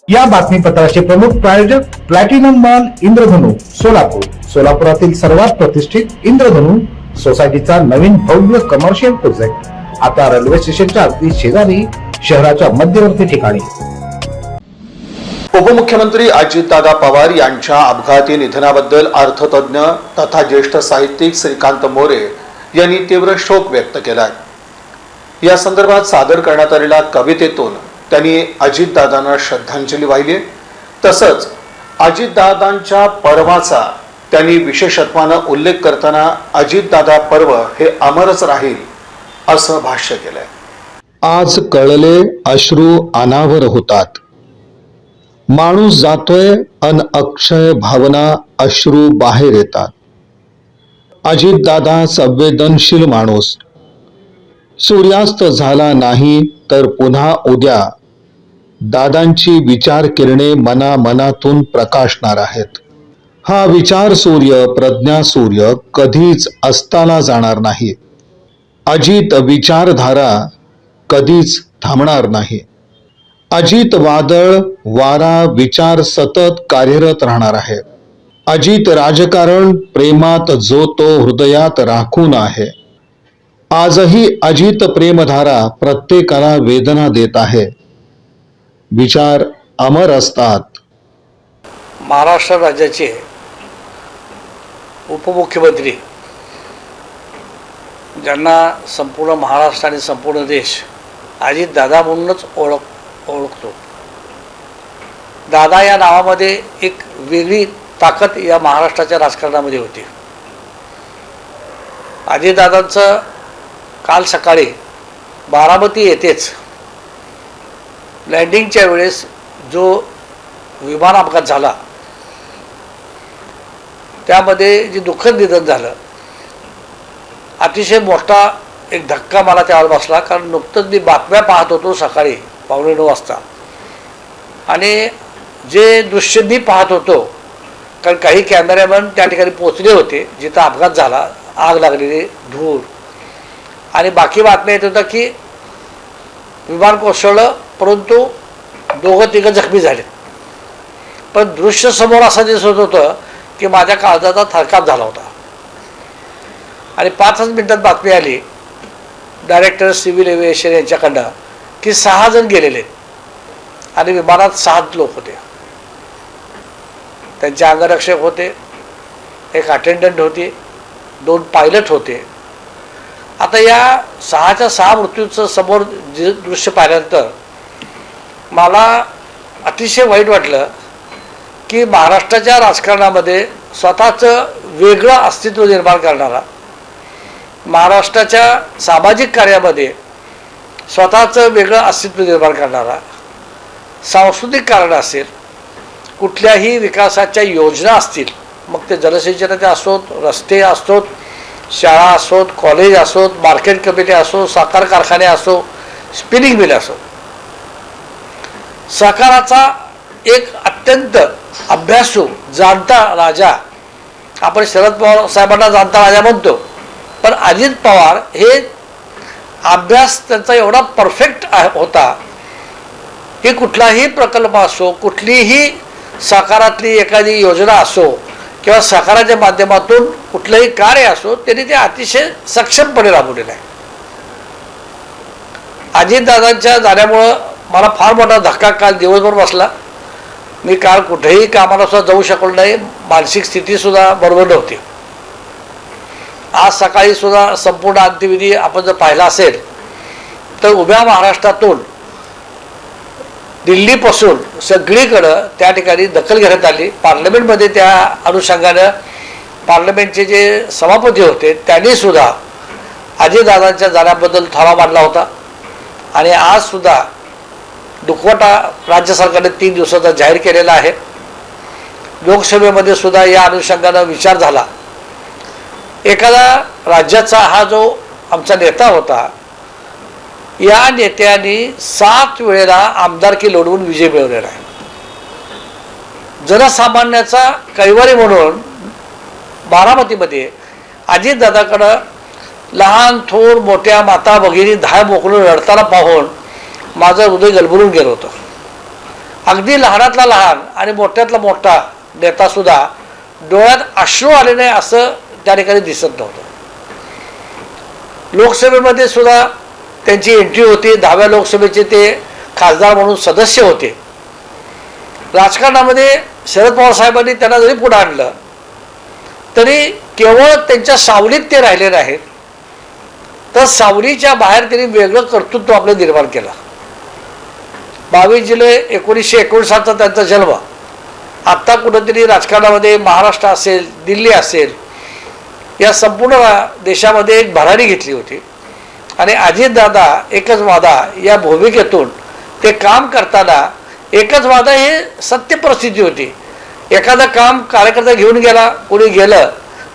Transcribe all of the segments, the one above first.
या बातमीपत्राचे प्रमुख प्रायोजक प्लॅटिनम मॉल इंद्रधनु सोलापूर. सोलापुरातील सर्वात प्रतिष्ठित इंद्रधनु सोसायटीचा नवीन भव्य कमर्शियल प्रोजेक्ट आता रेल्वे स्टेशनच्या अगदी शेजारी शहराच्या मध्यवर्ती ठिकाणी. उपमुख्यमंत्री अजितदादा पवार यांच्या अपघाती निधनाबद्दल अर्थतज्ञ तथा ज्येष्ठ साहित्यिक श्रीकांत मोरे यांनी तीव्र शोक व्यक्त केला. या संदर्भात सादर करण्यात आलेल्या कवितेतून त्यांनी अजितदादांना श्रद्धांजली वाहिली. तसंच अजितदादांच्या पर्वाचा त्यांनी विशेषत्वानं उल्लेख करताना अजितदादा पर्व हे अमरच राहील असं भाष्य केलंय. आज कळले अश्रू अनावर होतात. माणूस जातोय अन अक्षय भावना अश्रू बाहेर येतात. अजितदादा संवेदनशील माणूस. सूर्यास्त झाला नाही तर पुन्हा उद्या दादांची विचार किरणे मनामनातून प्रकाशणार आहेत. हा विचार सूर्य, प्रज्ञा सूर्य कधीच अस्ताला जाणार नाही. अजित विचारधारा कधीच थांबणार नाही. अजित वादळ वारा विचार सतत कार्यरत राहणार आहे. अजित राजकारण प्रेमात जो तो हृदयात राखून आहे. आजही अजित प्रेमधारा प्रत्येकाला वेदना देत आहे. विचार अमर असतात. महाराष्ट्र राज्याचे उपमुख्यमंत्री ज्यांना संपूर्ण महाराष्ट्र आणि संपूर्ण देश अजितदादा म्हणूनच ओळखतो. दादा या नावामध्ये एक वेगळी ताकद या महाराष्ट्राच्या राजकारणामध्ये होती. अजितदादांचं काल सकाळी बारामती येथेच लँडिंगच्या वेळेस जो विमान अपघात झाला त्यामध्ये जे दुःखद निधन झालं, अतिशय मोठा एक धक्का मला त्यावर बसला. कारण नुकतंच मी बातम्या पाहत होतो सकाळी 9:15 वाजता आणि जे दृश्य मी पाहत होतो, कारण काही कॅमेरामॅन त्या ठिकाणी पोचले होते जिथं अपघात झाला, आग लागलेली, धूर, आणि बाकी बातम्या येत होत्या की विमान कोसळलं परंतु 2-3 जखमी झाले. पण दृश्य समोर असं दिसत होतं की माझ्या काळजाचा थरकाप झाला होता. आणि 5 मिनिटात बातमी आली डायरेक्टर सिव्हिल एव्हिएशन यांच्याकडनं की 6 जण गेलेले आणि विमानात 7 लोक होते. त्यांचे अंगरक्षक होते, एक अटेंडंट होती, 2 पायलट होते. आता या 6च्या 6 मृत्यूचं समोर जे दृश्य पाहिल्यानंतर मला अतिशय वाईट वाटलं की महाराष्ट्राच्या राजकारणामध्ये स्वतःचं वेगळं अस्तित्व निर्माण करणारा, महाराष्ट्राच्या सामाजिक कार्यामध्ये स्वतःचं वेगळं अस्तित्व निर्माण करणारा, सांस्कृतिक कारण असेल, कुठल्याही विकासाच्या योजना असतील, मग ते जलसिंचनाच्या असोत, रस्ते असोत, शाळा असोत, कॉलेज असोत, मार्केट कमिटी असो, साखर कारखाने असो, स्पिनिंग मिल असो, सहकाराचा एक अत्यंत अभ्यासू जाणता राजा, आपण शरद पवार साहेबांना जाणता राजा म्हणतो, पण अजित पवार हे अभ्यास त्यांचा एवढा परफेक्ट होता की कुठलाही प्रकल्प असो, कुठलीही सहकारातली एखादी योजना असो किंवा सहकाराच्या माध्यमातून कुठलंही कार्य असो, त्यांनी ते अतिशय सक्षमपणे राबवलेलं आहे. अजितदादांच्या जाण्यामुळं मला फार मोठा धक्का काल दिवसभर बसला. मी काल कुठेही कामाला सुद्धा जाऊ शकलो नाही. मानसिक स्थितीसुद्धा बरोबर नव्हती. आज सकाळी सुद्धा संपूर्ण अंत्यविधी आपण जर पाहिला असेल तर उभ्या महाराष्ट्रातून दिल्लीपासून सगळीकडं त्या ठिकाणी दखल घेण्यात आली. पार्लमेंटमध्ये त्या अनुषंगानं पार्लमेंटचे जे सभापती होते त्यांनीसुद्धा अजितदादांच्या जाण्याबद्दल ठराव मांडला होता. आणि आजसुद्धा दुखवटा राज्य सरकारने 3 दिवसाचा जाहीर केलेला आहे. लोकसभेमध्ये सुद्धा या अनुषंगानं विचार झाला. एखादा राज्याचा हा जो आमचा नेता होता, या नेत्यांनी 7 वेळेला आमदारकी लढवून विजय मिळवलेला आहे. जनसामान्याचा कैवारी म्हणून बारामतीमध्ये अजितदादाकडं लहान थोर मोठ्या माता भगिनी धाय मोकळून रडताना पाहून माझं हृदय गलबलून गेलं होतं. अगदी लहानातला लहान आणि मोठ्यातला मोठा नेता सुद्धा डोळ्यात अश्रू आले नाही असं त्या ठिकाणी दिसत नव्हतं. लोकसभेमध्ये सुद्धा त्यांची एंट्री होती. 10व्या लोकसभेचे ते खासदार म्हणून सदस्य होते. राजकारणामध्ये शरद पवार साहेबांनी त्यांना जरी पुढे आणलं तरी केवळ त्यांच्या सावलीत ते राहिले नाहीत, तर सावलीच्या बाहेर त्यांनी वेगळं कर्तृत्व आपलं निर्माण केलं. 22 जुलै 1959चा त्यांचा जन्म. आत्ता कुठंतरी राजकारणामध्ये महाराष्ट्र असेल, दिल्ली असेल, या संपूर्ण देशामध्ये एक भरारी घेतली होती. आणि अजितदादा एकच वादा या भूमिकेतून ते काम करताना, एकच वादा हे सत्य परिस्थिती होती. एखादं काम कार्यकर्ता घेऊन गेला, कोणी गेलं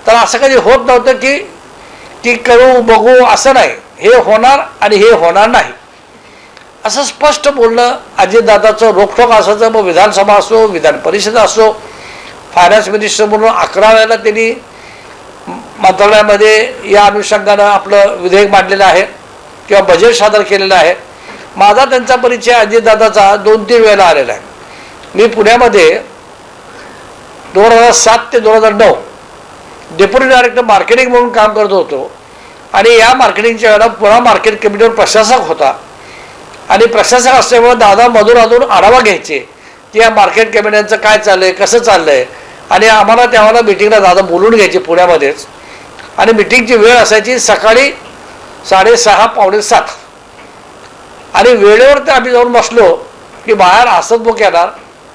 तर असं कधी होत नव्हतं की करू बघू, असं नाही. हे होणार आणि हे होणार नाही असं स्पष्ट बोलणं अजितदादाचं रोखोक असायचं. मग विधानसभा असो, विधान परिषद असो, फायनान्स मिनिस्टर म्हणून 11 वेळेला त्यांनी मंत्रालयामध्ये या अनुषंगानं आपलं विधेयक मांडलेलं आहे किंवा बजेट सादर केलेलं आहे. माझा त्यांचा परिचय अजितदादाचा 2-3 वेळेला आलेला आहे. मी पुण्यामध्ये 2007 ते 2009 डेप्युटी डायरेक्टर मार्केटिंग म्हणून काम करत होतो. आणि या मार्केटिंगच्या वेळेला पुन्हा मार्केट कमिटीवर प्रशासक होता. आणि प्रशासक असल्यामुळे दादा मधून आढावा घ्यायचे की या मार्केट कमिट्यांचं काय चाललंय, कसं चाललंय. आणि आम्हाला त्यावेळेला मिटिंगला दादा बोलून घ्यायचे पुण्यामध्येच. आणि मिटिंगची वेळ असायची सकाळी 6:30 पावणे 7. आणि वेळेवर तर आम्ही जाऊन बसलो की बाहेर हसतमुख येणार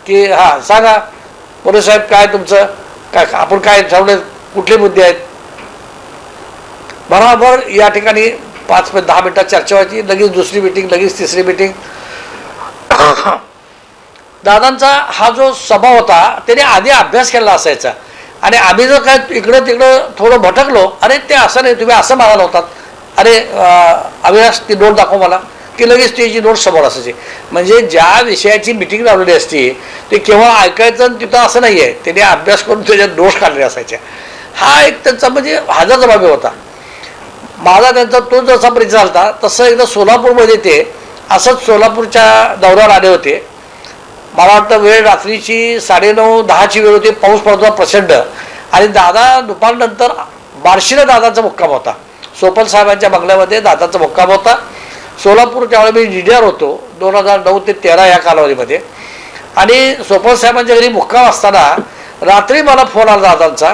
की हां सांगा मोरे साहेब काय तुमचं काय, आपण काय ठरवलं, कुठले मुद्दे आहेत. बरोबर या ठिकाणी 5 ते 10 मिनिटात चर्चा व्हायची. लगेच दुसरी मिटिंग, लगेच तिसरी मिटिंग. दादांचा हा जो स्वभाव होता त्याने आधी अभ्यास केला असायचा. आणि आम्ही जर काय इकडं तिकडं थोडं भटकलो, अरे ते असं नाही, तुम्ही असं म्हणाला होतात, अरे अविनाश ती नोट दाखव मला, की लगेच त्याची नोट समोर असायची. म्हणजे ज्या विषयाची मिटिंग लावलेली असती ते केव्हा ऐकायचं आणि तिथं असं नाही आहे, त्याने अभ्यास करून त्याच्यात नोट्स काढलेले असायच्या. हा एक त्यांचा म्हणजे हजर जबाबी होता. माझा त्यांचा तो जसा परिचय झाला तसं एकदा सोलापूरमध्ये ते असंच सोलापूरच्या दौऱ्यावर आले होते. मला वाटतं वेळ रात्रीची 9:30-10ची वेळ होती. पाऊस पडत होता प्रचंड. आणि दादा दुपारनंतर बार्शीला दादाचा मुक्काम होता. सोपल साहेबांच्या बंगल्यामध्ये दादाचा मुक्काम होता. सोलापूर त्यावेळेला मी लीडर होतो 2009 ते 13 या कालावधीमध्ये. आणि सोपल साहेबांच्या घरी मुक्काम असताना रात्री मला फोन आला दादांचा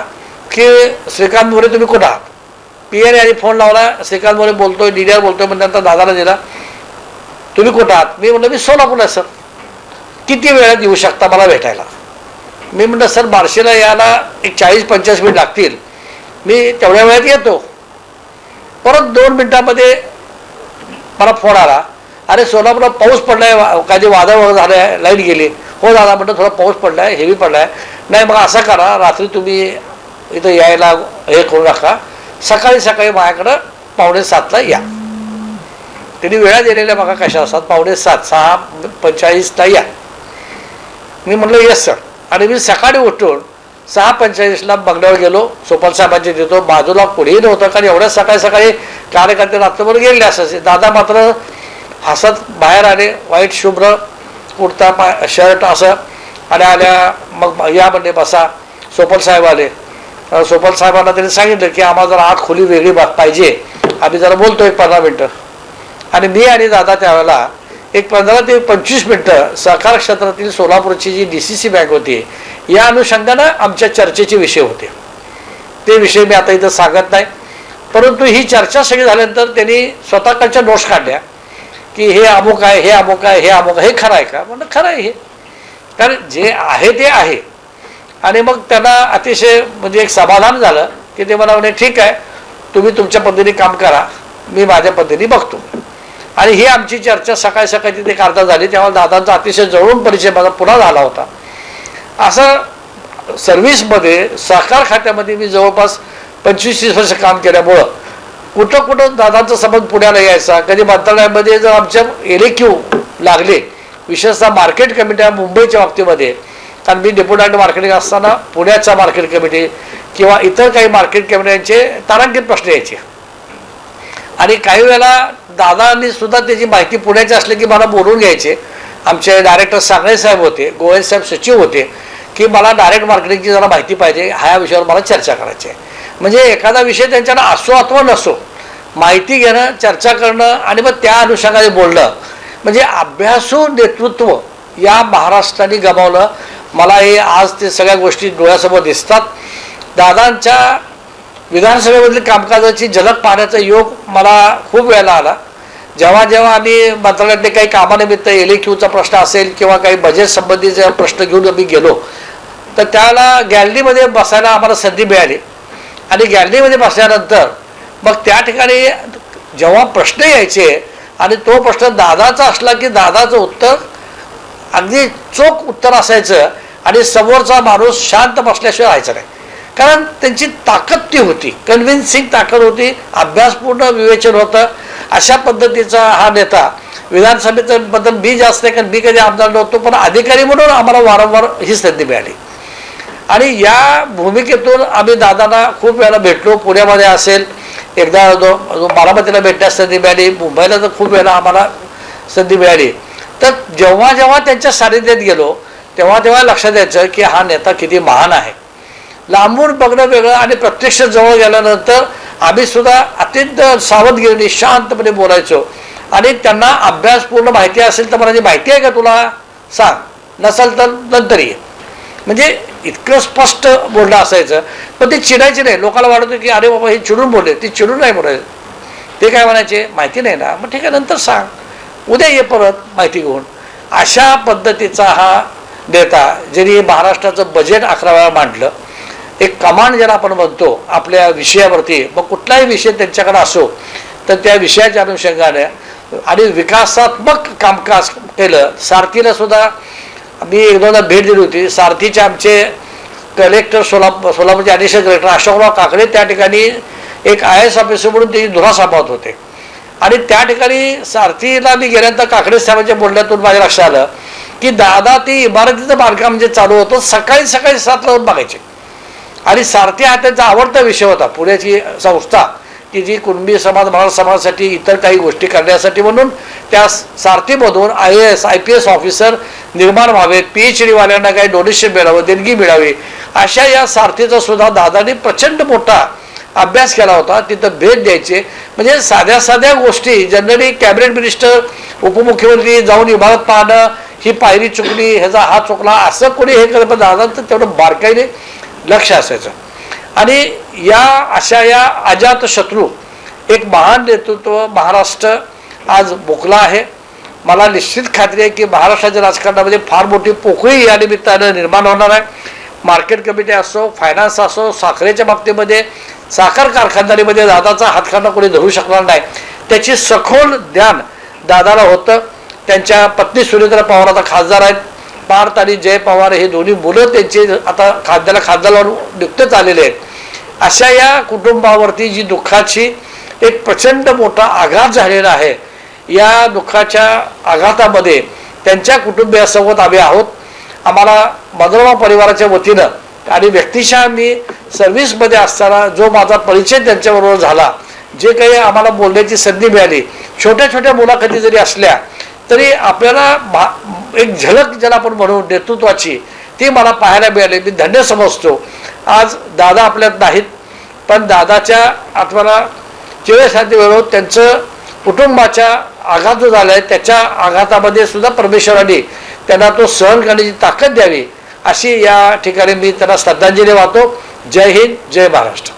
की श्रीकांत मोरे तुम्ही कुठं आहात. PA यांनी फोन लावला, श्रीकांत मोरे बोलतोय, लीडर बोलतोय. म्हणजे नंतर दादाला दिला, तुम्ही कुठं आहात. मी म्हटलं मी सोलापूरला सर. किती वेळात येऊ शकता मला भेटायला. मी म्हटलं सर बार्शीला यायला एक 40-50 मिनिट लागतील, मी तेवढ्या वेळात येतो. परत 2 मिनिटामध्ये मला फोन आला, अरे सोलापूरला पाऊस पडलाय, काही वादळ वगैरे झालं आहे, लाईट गेली. हो दादा म्हटलं थोडा पाऊस पडलाय, हेवी पडलाय. नाही मग असं करा, रात्री तुम्ही इथं यायला हे करू नका, सकाळी माझ्याकडं 6:45ला या. त्यांनी वेळा दिलेल्या बघा कशा असतात, 6:45, 6:45ला या. मी म्हटलं येस सर. आणि मी सकाळी उठून 6:45ला बंगल्यावर गेलो. सोपल साहेबांचे देतो, बाजूला कोणीही नव्हतं, कारण एवढ्या सकाळी कार्यकर्ते रात्रभर गेले असायचे. दादा मात्र हसत बाहेर आले, व्हाईट शुभ्र कुर्ता शर्ट असं. आणि आल्या मग या म्हणले बसा. सोपल साहेब आले. सोपल साहेबांना त्यांनी सांगितलं की आम्हाला जरा आत खोली वेगळी पाहिजे, आम्ही जरा बोलतो 15 मिनटं. आणि मी आणि दादा त्यावेळेला एक 15 ते 25 मिनटं सहकार क्षेत्रातील सोलापूरची जी DCC बँक होती या अनुषंगानं आमच्या चर्चेचे विषय होते. ते विषय मी आता इथं सांगत नाही. परंतु ही चर्चा सगळी झाल्यानंतर त्यांनी स्वतःकडच्या नोट्स काढल्या की हे अमुक आहे, हे अमुक आहे, हे अमुक आहे. हे खरं आहे का. म्हणलं खरं आहे हे, कारण जे आहे ते आहे. आणि मग त्यांना अतिशय म्हणजे एक समाधान झालं की ते मला म्हणे ठीक आहे, तुम्ही तुमच्या पद्धतीने काम करा, मी माझ्या पद्धतीने बघतो. आणि ही आमची चर्चा सकाळी तिथे करता झाली. तेव्हा दादांचा अतिशय जवळून परिचय माझा पुन्हा झाला होता. असं सर्व्हिसमध्ये सहकार खात्यामध्ये मी जवळपास 25-30 वर्ष काम केल्यामुळं कुठं दादांचा संबंध पुण्याला यायचा. कधी मंत्रालयामध्ये जर आमच्या LAQ लागले, विशेषतः मार्केट कमिट्या मुंबईच्या बाबतीमध्ये, कारण मी डेप्युटी मार्केटिंग असताना पुण्याचा मार्केट कमिटी किंवा इतर काही मार्केट कमिट्यांचे तारांकित प्रश्न यायचे. आणि काही वेळेला दादांनी सुद्धा त्याची माहिती पुण्याची असली की मला बोलून घ्यायचे आमचे डायरेक्टर सांगळे साहेब होते, गोयल साहेब सचिव होते, की मला डायरेक्ट मार्केटिंगची जरा माहिती पाहिजे, ह्या विषयावर मला चर्चा करायची आहे. म्हणजे एखादा विषय त्यांच्याकडे असो अथवा नसो, माहिती घेणं, चर्चा करणं आणि मग त्या अनुषंगाने बोलणं, म्हणजे अभ्यासू नेतृत्व या महाराष्ट्राने गमावलं. मला हे आज ते सगळ्या गोष्टी डोळ्यासमोर दिसतात. दादांच्या विधानसभेमधील कामकाजाची झलक पाहण्याचा योग मला खूप वेळेला आला. जेव्हा जेव्हा आम्ही मंत्रालयातले काही कामानिमित्त LAQचा प्रश्न असेल किंवा काही बजेट संबंधीचे प्रश्न घेऊन आम्ही गेलो, तर त्याला गॅलरीमध्ये बसायला आम्हाला संधी मिळाली. आणि गॅलरीमध्ये बसल्यानंतर मग त्या ठिकाणी जेव्हा प्रश्न यायचे आणि तो प्रश्न दादाचा असला की दादाचं उत्तर अगदी चोख उत्तर असायचं आणि समोरचा माणूस शांत बसल्याशिवाय राहायचं नाही. कारण त्यांची ताकद ती होती, कन्व्हिन्सिंग ताकद होती, अभ्यासपूर्ण विवेचन होतं. अशा पद्धतीचा हा नेता विधानसभेचं बद्दल मी जास्त नाही, कारण मी कधी आमदार नव्हतो, पण अधिकारी म्हणून आम्हाला वारंवार ही संधी मिळाली. आणि या भूमिकेतून आम्ही दादांना खूप वेळा भेटलो. पुण्यामध्ये असेल, एकदा बारामतीला भेटण्यास संधी मिळाली, मुंबईला तर खूप वेळा आम्हाला संधी मिळाली. तर जेव्हा जेव्हा त्यांच्या सानिध्यात गेलो तेव्हा तेव्हा लक्षात यायचं की हा नेता किती महान आहे. लांबून बघणं वेगळं आणि प्रत्यक्ष जवळ गेल्यानंतर आम्ही सुद्धा अत्यंत सावधगिरीने शांतपणे बोलायचो. आणि त्यांना अभ्यासपूर्ण माहिती असेल तर मला माहिती आहे का तुला सांग, नसेल तर नंतर ये. म्हणजे इतकं स्पष्ट बोलणं असायचं. पण ते चिडायचे नाही. लोकांना वाटतं की अरे बाबा हे चिडून बोलले, ते चिडून नाही बोलायचे. ते काय म्हणायचे, माहिती नाही ना, मग ठीक आहे नंतर सांग, उद्या ये परत माहिती घेऊन. अशा पद्धतीचा हा नेता, ज्यांनी महाराष्ट्राचं बजेट 11 वेळा मांडलं, एक कमांड ज्याला आपण म्हणतो आपल्या विषयावरती, मग कुठलाही विषय त्यांच्याकडे असो तर त्या विषयाच्या अनुषंगाने आणि विकासात्मक कामकाज केलं. सारथीला सुद्धा मी एकदा भेट दिली होती. सारथीचे आमचे कलेक्टर सोलापूरचे ॲडिशनल कलेक्टर अशोकराव काकडे त्या ठिकाणी एक IAS ऑफिसर म्हणून ते धुरा सांभाळत होते. आणि त्या ठिकाणी सारथीला मी गेल्यानंतर काकडे साहेबांच्या बोलण्यातून माझ्या लक्षात आलं की दादा ती इमारतीचं बांधकाम जे चालू होतं सकाळी 7 ला बघायचे. आणि सारथी हा त्यांचा आवडता विषय होता. पुण्याची संस्था की जी कुणबी समाज, मराठा समाजासाठी इतर काही गोष्टी करण्यासाठी म्हणून त्या सारथीमधून IAS IPS ऑफिसर निर्माण व्हावेत, PhD वाल्यांना काही डोनेशन मिळावं, देणगी मिळावी, अशा या सारथीचा सुद्धा दादांनी प्रचंड मोठा अभ्यास केला होता. तिथं भेट द्यायचे. म्हणजे साध्या साध्या गोष्टी जनरली कॅबिनेट मिनिस्टर, उपमुख्यमंत्री जाऊन इमारत पाहणं, ही पायरी चुकली, ह्याचा हात चुकला, असं कोणी हे करत, पण दादांचं तेवढं बारकाईने लक्ष असायचं. आणि या अजात शत्रू एक महान नेतृत्व महाराष्ट्र आज मुकला आहे. मला निश्चित खात्री आहे की महाराष्ट्राच्या राजकारणामध्ये फार मोठी पोकळी या निमित्तानं निर्माण होणार आहे. मार्केट कमिटी असो, फायनान्स असो, साखरेच्या बाबतीमध्ये, साखर कारखानदारीमध्ये दादाचा हातखंडा कोणी धरू शकणार नाही. त्याची सखोल ज्ञान दादाला होतं. त्यांच्या पत्नी सुनेत्रा पवार आता खासदार आहेत. पार्थ आणि जय पवार हे दोन्ही मुलं त्यांचे आता खासदार नियुक्तच आलेले आहेत. अशा या कुटुंबावरती जी दुःखाची एक प्रचंड मोठा आघात झालेला आहे, या दुःखाच्या आघातामध्ये त्यांच्या कुटुंबियासोबत आम्ही आहोत. आम्हाला मनोरमा परिवाराच्या वतीनं आणि व्यक्तिशः मी सर्व्हिसमध्ये असताना जो माझा परिचय त्यांच्याबरोबर झाला, जे काही आम्हाला बोलण्याची संधी मिळाली, छोट्या छोट्या मुलाखती जरी असल्या तरी आपल्याला एक झलक ज्याला आपण म्हणू नेतृत्वाची, ती मला पाहायला मिळाली. मी धन्य समजतो. आज दादा आपल्यात नाहीत, पण दादाच्या आत्म्याला चिरशांती मिळवून त्यांचं कुटुंबाच्या आघात जो झाला आहे त्याच्या आघातामध्ये सुद्धा परमेश्वराने त्यांना तो सहन करण्याची ताकद द्यावी, अशी या ठिकाणी मी त्यांना श्रद्धांजली वाहतो. जय हिंद, जय महाराष्ट्र.